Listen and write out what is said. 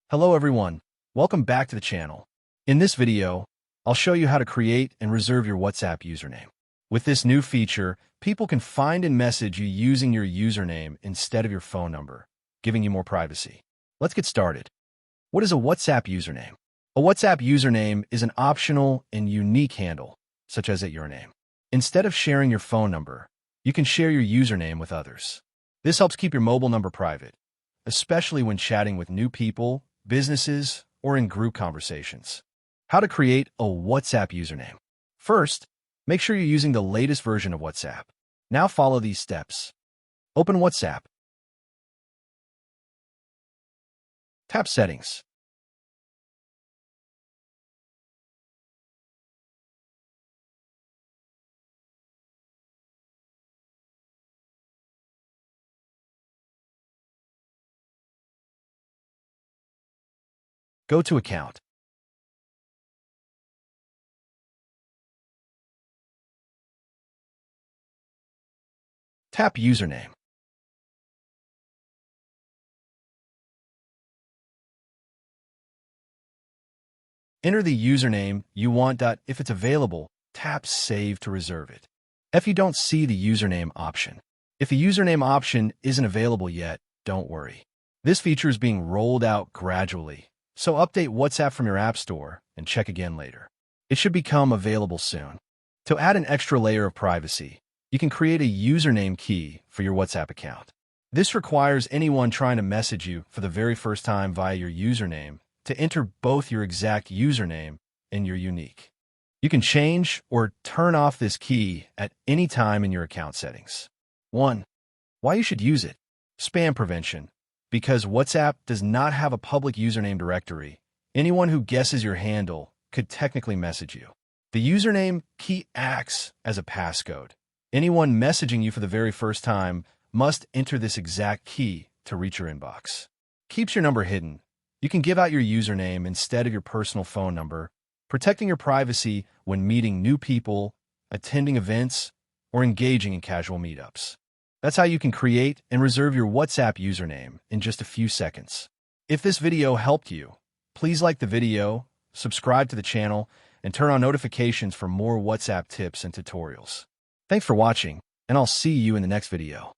Hello everyone, welcome back to the channel. In this video, I'll show you how to create and reserve your WhatsApp username. With this new feature, people can find and message you using your username instead of your phone number, giving you more privacy. Let's get started. What is a WhatsApp username? A WhatsApp username is an optional and unique handle, such as your name. Instead of sharing your phone number, you can share your username with others. This helps keep your mobile number private, especially when chatting with new people, businesses, or in group conversations. How to create a WhatsApp username. First, make sure you're using the latest version of WhatsApp. Now follow these steps. Open WhatsApp. Tap Settings. Go to Account. Tap Username. Enter the username you want. If it's available, tap Save to reserve it. If you don't see the username option. If the username option isn't available yet, don't worry. This feature is being rolled out gradually, so update WhatsApp from your App Store and check again later. It should become available soon. To add an extra layer of privacy, you can create a username key for your WhatsApp account. This requires anyone trying to message you for the very first time via your username to enter both your exact username and your unique. You can change or turn off this key at any time in your account settings. 1. Why you should use it? Spam prevention. Because WhatsApp does not have a public username directory, anyone who guesses your handle could technically message you. The username key acts as a passcode. Anyone messaging you for the very first time must enter this exact key to reach your inbox. Keeps your number hidden. You can give out your username instead of your personal phone number, protecting your privacy when meeting new people, attending events, or engaging in casual meetups. That's how you can create and reserve your WhatsApp username in just a few seconds. If this video helped you, please like the video, subscribe to the channel, and turn on notifications for more WhatsApp tips and tutorials. Thanks for watching, and I'll see you in the next video.